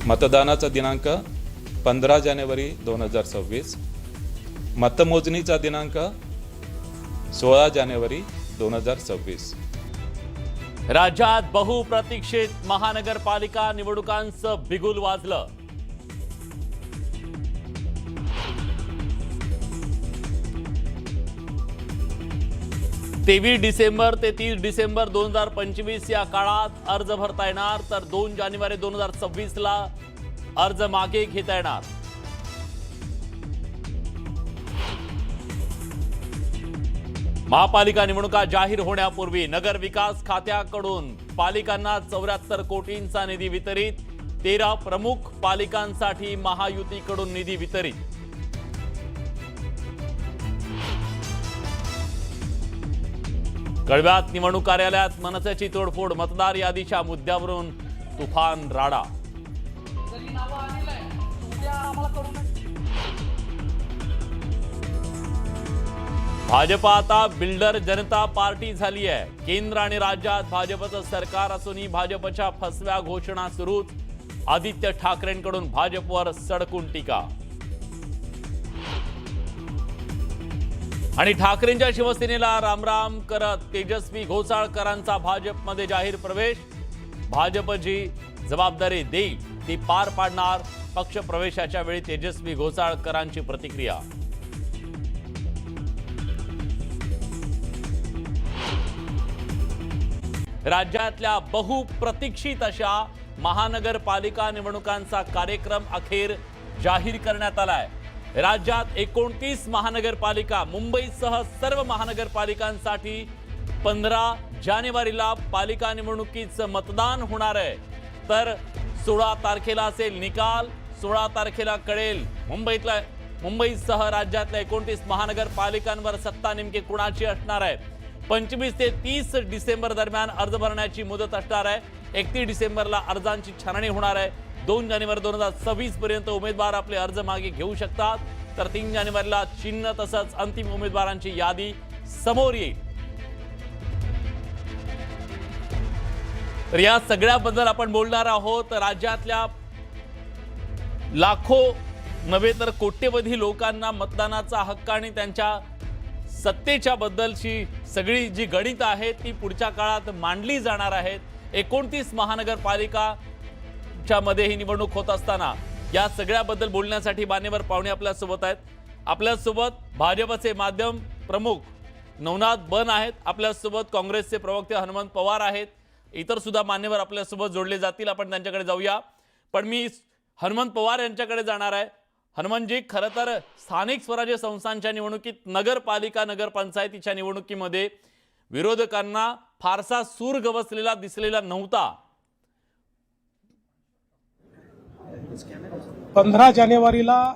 मतदानाचा दिनांक 15 जानेवारी 2026, मतमोजणीचा दिनांक 16 जानेवारी 2026। राज्यात बहुप्रतीक्षित महानगरपालिका निवडणुकांचं बिगुल वाजलं। तेवीस डिसेंबर ते 30 डिसेंबर 2025 या काळात अर्ज भरता येणार, तर 2 जानेवारी 2026 ला अर्ज मागे घेता येणार। महापालिका निवडणुका जाहीर होण्यापूर्वी नगर विकास खात्याकडून पालिकांना 74 कोटींचा निधी वितरित, 13 प्रमुख पालिकांसाठी महायुतीकडून निधी वितरित। कळव्यात निवडणूक कार्यालयात मनसेची तोडफोड, मतदार यादीच्या मुद्द्यावरून तुफान राडा। भाजपा आता बिल्डर जनता पार्टी झाली आहे। केंद्र आणि राज्यात भाजपचं सरकार असूनही भाजपच्या फसव्या घोषणा सुरूच। आदित्य ठाकरेंकडून भाजपवर सडकून टीका। आणि ठाकरेंच्या शिवसेनेला रामराम करत तेजस्वी घोसाळकरांचा भाजपमध्ये जाहीर प्रवेश। भाजप जी जबाबदारी देईल ती पार पाडणार, पक्ष प्रवेशाच्या वेळी तेजस्वी घोसाळकरांची प्रतिक्रिया। राज्यातल्या बहुप्रतीक्षित अशा महानगरपालिका निवडणुकांचा कार्यक्रम अखेर जाहीर करण्यात आलाय। राज्यात 29 महानगरपालिका, मुंबईसह सर्व महानगरपालिकांसाठी 15 जानेवारीला पालिका निवडणुकीचं मतदान होणार आहे। तर 16 तारखेला असेल निकाल, 16 तारखेला कळेल मुंबईसह राज्यातल्या 29 महानगरपालिकांवर सत्ता नेमकी कुणाची असणार आहे। 25 ते 30 डिसेंबर दरम्यान अर्ज भरण्याची मुदत असणार आहे। 31 डिसेंबरला अर्जांची छाननी होणार आहे। 2 जानेवारी 2026 पर्यंत उमेदवार आपले अर्ज मागे घेऊ शकतात, तर 3 जानेवारीला चिन्ह तसंच अंतिम उमेदवारांची यादी समोर येईल। तर या सगळ्याबद्दल आपण बोलणार आहोत। राज्यातल्या लाखो नव्हे तर कोट्यवधी लोकांना मतदानाचा हक्क आणि त्यांच्या सत्तेच्या बद्दलची सगळी जी गणित आहेत ती पुढच्या काळात मांडली जाणार आहेत। 29 महानगरपालिकाच्या मध्ये ही निवडणूक होत असताना या सगळ्याबद्दल बोलण्यासाठी मान्यवर पाहुणे आपल्यासोबत आहेत। आपल्यासोबत भाजपचे माध्यम प्रमुख नवनाथ बन आहेत, आपल्यासोबत काँग्रेसचे प्रवक्ते हनुमंत पवार आहेत, इतर सुद्धा मान्यवर आपल्यासोबत जोडले जातील। आपण त्यांच्याकडे जाऊया, पण मी हनुमंत पवार यांच्याकडे जाणार आहे। हनुमंतजी, खरं तर स्थानिक स्वराज्य संस्थांच्या निवडणुकीत नगरपालिका नगरपंचायतीच्या निवडणुकीमध्ये विरोधकांना फारसा सूर गवसलेला दिसलेला नव्हता। 15 जानेवारीला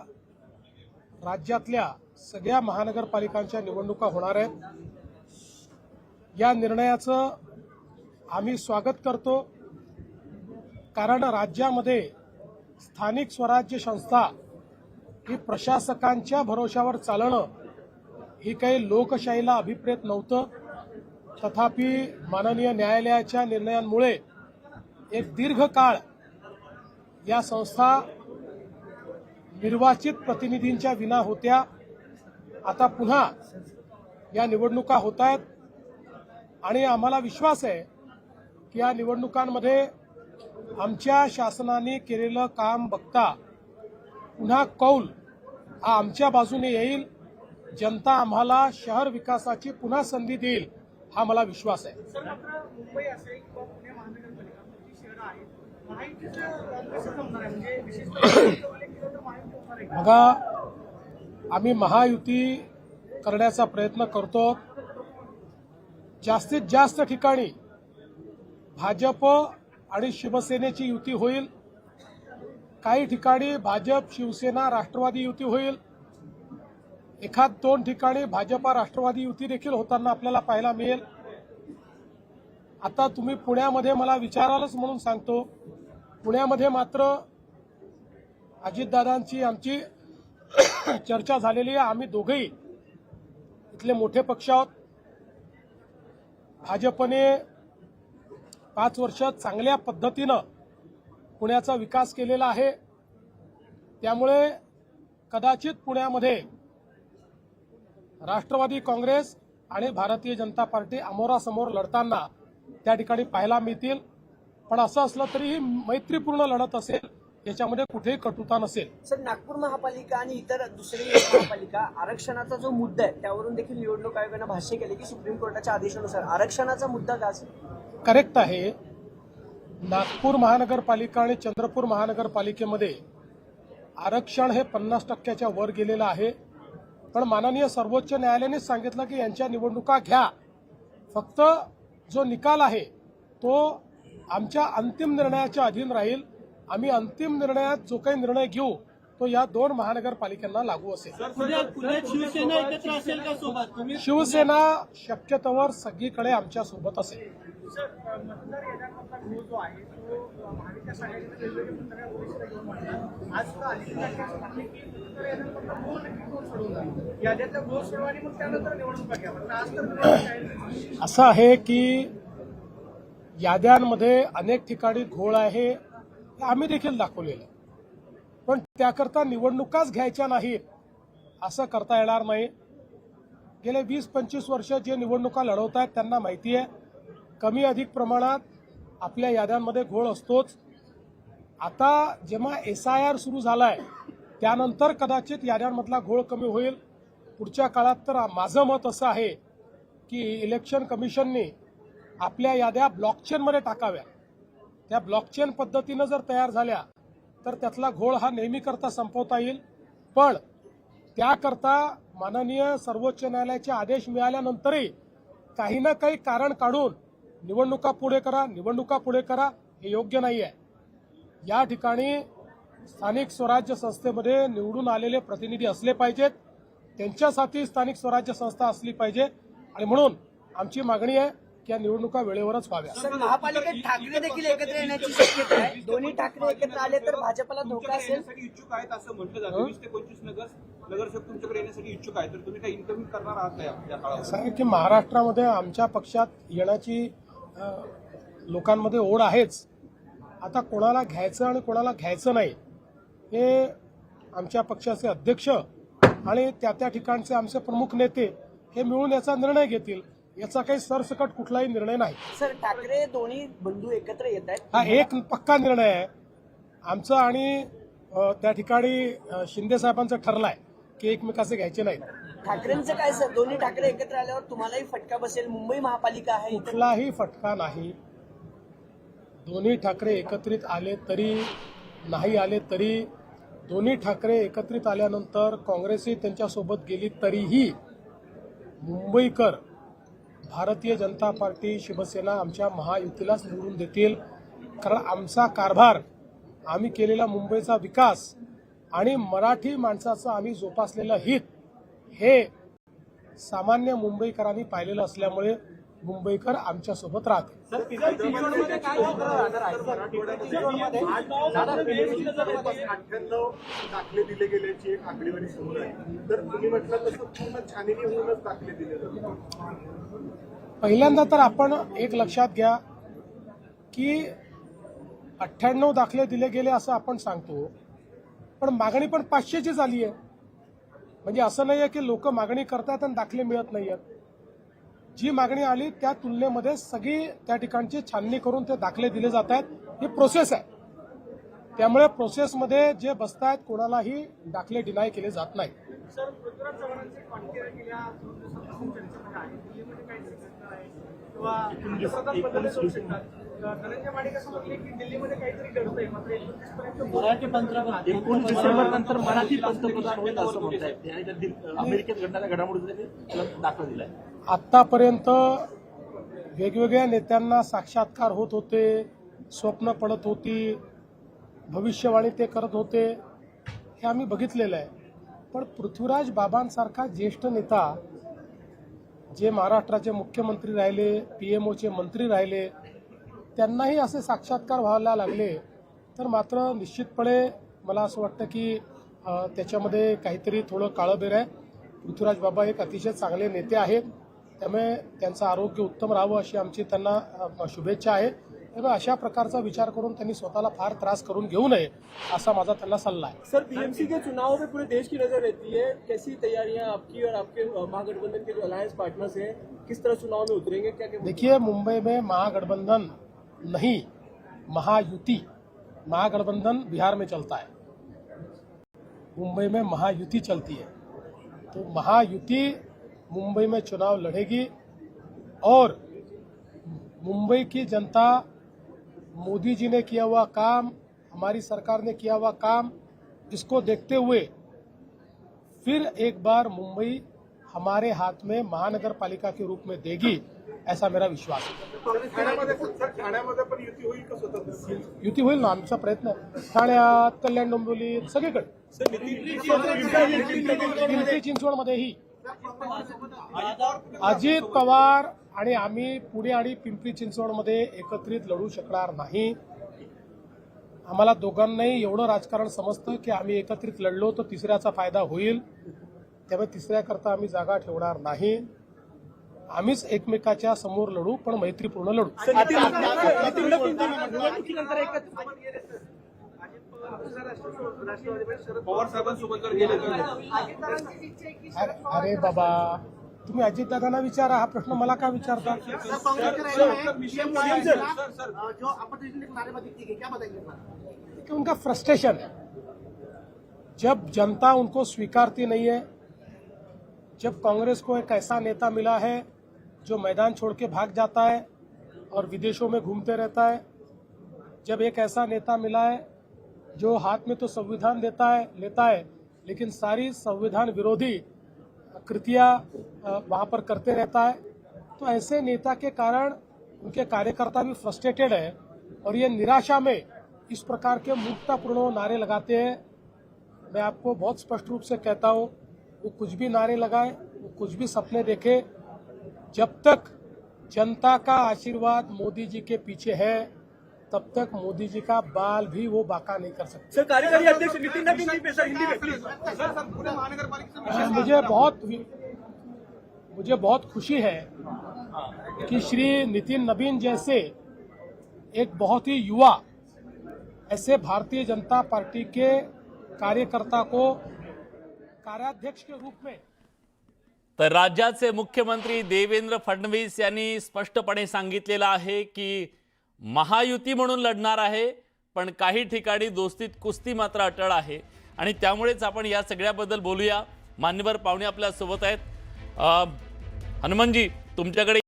राज्यातल्या सगळ्या महानगरपालिकांच्या निवडणुका होणार आहेत। या निर्णयाचं आम्ही स्वागत करतो, कारण राज्यामध्ये स्थानिक स्वराज्य संस्था ही प्रशासकांच्या भरोशावर चालणं ही काही लोकशाहीला अभिप्रेत नव्हतं। तथापि माननीय न्यायालयाच्या निर्णयांमुळे एक दीर्घ काळ या संस्था निर्वाचित प्रतिनिधींच्या विना होत्या। आता पुन्हा या निवडणुका होत आहेत आणि आम्हाला विश्वास आहे की या निवडणुकांमध्ये आमच्या शासनाने केलेलं काम बघता पुन्हा कौल हा आमच्या बाजूने येईल। जनता आम्हाला शहर विकासाची पुन्हा संधी देईल हा मला विश्वास आहे। बघा, आम्ही महायुती करण्याचा प्रयत्न करतो। जास्तीत जास्त ठिकाणी भाजप आणि शिवसेनेची युती होईल, काही ठिकाणी भाजप शिवसेना राष्ट्रवादी युती होईल, एखाद 2 ठिकाणी भाजपा राष्ट्रवादी युती देखील होताना आपल्याला पाहायला मिळेल। आता तुम्ही पुण्यामध्ये मला विचारालच म्हणून सांगतो, पुण्यामध्ये मात्र अजितदादांची आमची चर्चा झालेली आहे। आम्ही दोघेही इथले मोठे पक्ष आहोत। भाजपने 5 वर्षात चांगल्या पद्धतीनं पुण्याचा विकास केलेला आहे. त्यामुळे कदाचित पुण्यामध्ये राष्ट्रवादी काँग्रेस आणि भारतीय जनता पार्टी अमोरासमोर लढताना त्या ठिकाणी पाहायला मिळतील. पण असं असलं तरीही मैत्रीपूर्ण लढत असेल, याच्यामध्ये कुठेही कटुता नसेल. सर, नागपूर महापालिका आणि इतर दुसरी महापालिका आरक्षणाचा जो मुद्दा आहे त्यावरून देखील निवडणूक आयोगानं भाष्य केले की सुप्रीम कोर्टाच्या आदेशानुसार आरक्षणाचा मुद्दा का असेल? करेक्ट आहे. नागपूर महानगरपालिका आणि चंद्रपूर महानगरपालिकेमध्ये आरक्षण हे 50% वर गेलेलं आहे. पण माननीय सर्वोच्च न्यायालयानेच सांगितलं की यांच्या निवडणुका घ्या. फक्त जो निकाल आहे तो आमच्या अंतिम निर्णयाच्या अधीन राहील. आम्ही अंतिम निर्णयात जो काही निर्णय घेऊ तो या 2 महानगरपालिकांना लागू असेल. शिवसेना एकत्र असेल का सोबत? शिवसेना शक्यतोवर सगळीकडे आमच्या सोबत असेल. असं आहे की याद्यांमध्ये अनेक ठिकाणी घोळ आहे, हे आम्ही देखील दाखवलेलं आहे. पण त्याकरता निवडणुकाच घ्यायच्या नाहीत असं करता येणार नाही. गेले 20-25 वर्ष जे निवडणुका लढवत आहेत त्यांना माहिती आहे कमी अधिक प्रमाणात आपल्या याद्यांमध्ये घोळ असतोच. आता जेव्हा SIR सुरू झालाय त्यानंतर कदाचित याद्यांमधला घोळ कमी होईल. पुढच्या काळात तर माझं मत असं आहे की इलेक्शन कमिशनने आपल्या याद्या ब्लॉकचेनमध्ये टाकाव्या. त्या ब्लॉकचेन पद्धतीनं जर तयार झाल्या तर त्यातला घोळ हा नेहमीकरता संपवता येईल. पण त्याकरता माननीय सर्वोच्च न्यायालयाचे आदेश मिळाल्यानंतरही काही ना काही कारण काढून निवडणुका पुढे करा हे योग्य नाही आहे. या ठिकाणी स्थानिक स्वराज्य संस्थेमध्ये निवडून आलेले प्रतिनिधी असले पाहिजेत. त्यांच्यासाठी स्थानिक स्वराज्य संस्था असली पाहिजे आणि म्हणून आमची मागणी आहे की या निवडणुका वेळेवरच व्हाव्या. सर, महापालिकेत ठाकरे देखील एकत्र येण्याची शक्यता आहे. दोन्ही ठाकरे एकत्र आले तर भाजपला धोका असेल. इच्छुक आहेत असं म्हटलं जातं. 20 ते 25 नगरसेवक तुमच्याकडे येण्यासाठी इच्छुक आहेत, तर तुम्ही काही इन्कमिंग करणार आहात का या काळात? असं आहे की महाराष्ट्रामध्ये आमच्या पक्षात येण्याची लोकांमध्ये ओढ आहेच. आता कोणाला घ्यायचं आणि कोणाला घ्यायचं नाही हे आमच्या पक्षाचे अध्यक्ष आणि त्या ठिकाणचे आमचे प्रमुख नेते हे मिळून याचा निर्णय घेतील. याचा काही सरसकट कुठलाही निर्णय नाही. सर, ठाकरे दोन्ही बंधू एकत्र येत आहेत. हा एक पक्का निर्णय आहे आमचा आणि त्या ठिकाणी शिंदे साहेबांचा ठरलाय की एकमेकाचे घ्यायचे नाहीत. ठाकरेंचं काय सर? दोन्ही ठाकरे एकत्र आल्यावर तुम्हालाही फटका बसेल. मुंबई महापालिका आहे. कुठलाही फटका नाही. दोन्ही ठाकरे एकत्रित आले तरी नाही आले तरी दोन्ही ठाकरे एकत्रित आल्यानंतर काँग्रेसही त्यांच्यासोबत गेली तरीही मुंबईकर भारतीय जनता पार्टी शिवसेना आमच्या महायुतीलाच निवडून देतील. कारण आमचा कारभार, आम्ही केलेला मुंबईचा विकास आणि मराठी माणसाचं आम्ही जोपासलेलं हित हे सामान्य मुंबईकरांनी पाहिलेलं असल्यामुळे मुंबईकर आमच्यासोबत राहतील. 98 दाखले दिले गेल्याची एक आकडेवारी समोर आहे. तर तुम्ही म्हटलं तसं पूर्ण छाननी होऊनच दाखले दिले जातात. पहिल्यांदा तर आपण एक लक्षात घ्या की 98 दाखले दिले गेले असं आपण सांगतो, पण मागणी पण 500ची झाली आहे. म्हणजे असं नाही आहे की लोक मागणी करतात आणि दाखले मिळत नाहीयेत. जी मागणी आली त्या तुलनेमध्ये सगळी त्या ठिकाणची छाननी करून ते दाखले दिले जात आहेत. ही प्रोसेस आहे. त्यामुळे प्रोसेसमध्ये जे बसतायत कोणालाही दाखले डिनाय केले जात नाही. सर, पृथ्वीराज चव्हाणांचे पाणीकेर गेल्या 2 दिवसांपासून चर्चेमध्ये आहे. दिल्लीमध्ये काही शिकणार आहे किंवा पंतप्रधान पदाला जाऊ शकतात. धनंजय माडिक असं म्हटले की दिल्लीमध्ये काहीतरी घडतंय, मात्र 29 पर्यंत मराठी पंतप्रधान 19 डिसेंबर नंतर मराठी पंतप्रधान होईल असं म्हणतायत. अमेरिकेत घडणाऱ्या घडामोडींचा दाखला दिलाय. आतापर्यंत वेगवेगळ्या नेत्यांना साक्षात्कार होत होते, स्वप्न पडत होती, भविष्यवाणी ते करत होते, हे आम्ही बघितलेलं आहे. पण पृथ्वीराज बाबांसारखा ज्येष्ठ नेता जे महाराष्ट्राचे मुख्यमंत्री राहिले, PMOचे मंत्री राहिले, त्यांनाही असे साक्षात्कार व्हायला लागले तर मात्र निश्चितपणे मला असं वाटतं की त्याच्यामध्ये काहीतरी थोडं काळबेर आहे. पृथ्वीराज बाबा एक अतिशय चांगले नेते आहेत, त्यामुळे त्यांचं आरोग्य उत्तम राहावं अशी आमची त्यांना शुभेच्छा आहे. तेव्हा अशा प्रकारचा विचार करून त्यांनी स्वतःला फार त्रास करून घेऊ नये असा माझा त्यांना सल्ला आहे. सर, बीएमसी के चुनाव में पूरे देश की नजर रहती है, कैसी तैयारियां आपकी और आपके महागठबंधन के जो अलायंस पार्टनर्स हैं, किस तरह चुनाव में उतरेंगे, क्या क्या? देखिए, मुंबई में महागठबंधन नहीं, महायुति, महागठबंधन बिहार में चलता है, मुंबई में महायुति चलती है। तो महायुति मुंबई में चुनाव लड़ेगी और मुंबई की जनता मोदी जी ने किया हुआ काम, हमारी सरकार ने किया हुआ काम, इसको देखते हुए फिर एक बार मुंबई हमारे हाथ में महानगर पालिका के रूप में देगी, ऐसा मेरा विश्वास है. ठाण्यामध्ये पण युती होईल का स्वतंत्र? युती होईल ना, आमचा प्रयत्न आहे. ठाण्यात, कल्याण डोंबिवलीत, सगळीकडे, पिंपरी चिंचवडमध्येही अजित पवार आणि आम्ही पुणे आणि पिंपरी चिंचवडमध्ये एकत्रित लढू शकणार नाही. आम्हाला दोघांनाही एवढं राजकारण समजतं की आम्ही एकत्रित लढलो तर तिसऱ्याचा फायदा होईल, त्यामुळे तिसऱ्याकरता आम्ही जागा ठेवणार नाही. आम्हीच एकमेकाच्या समोर लढू, पण मैत्रीपूर्ण लढू. पवार साहेबांसोबत जर गेले तर अरे बाबा, तुम्ही अजितदादांना विचारा, हा प्रश्न मला का विचारता? कि उनका फ्रस्ट्रेशन है, जब जनता उनको स्वीकारती नहीं है, जब कांग्रेस को एक ऐसा नेता मिला है जो मैदान छोड़ के भाग जाता है और विदेशों में घूमते रहता है, जब एक ऐसा नेता मिला है जो हाथ में तो संविधान लेता है लेकिन सारी संविधान विरोधी कृतियां वहां पर करते रहता है, तो ऐसे नेता के कारण उनके कार्यकर्ता भी फ्रस्ट्रेटेड है और ये निराशा में इस प्रकार के मूर्खतापूर्ण नारे लगाते हैं. मैं आपको बहुत स्पष्ट रूप से कहता हूं, वो कुछ भी नारे लगाए, वो कुछ भी सपने देखे, जब तक जनता का आशीर्वाद मोदी जी के पीछे है तब तक मोदी जी का बाल भी वो बाका नहीं कर सकते. सर, कार्यकारी अध्यक्ष नितिन नवीन जी पे सर हिंदी में प्लीज. सर पुणे महानगरपालिकेचा मुझे बहुत खुशी है कि श्री नितिन नवीन जैसे एक बहुत ही युवा ऐसे भारतीय जनता पार्टी के कार्यकर्ता को कार्याध्यक्ष के रूप में. तर राज्याचे मुख्यमंत्री देवेंद्र फडणवीस यांनी स्पष्टपणे सांगितलेलं आहे की महायुती म्हणून लढणार आहे, पण काही ठिकाणी दोस्तीत कुस्ती मात्र अटळ आहे आणि त्यामुळेच आपण या सगळ्याबद्दल बोलूया. मान्यवर पाहुणे आपल्या सोबत आहेत. हनुमानजी, तुमच्याकडे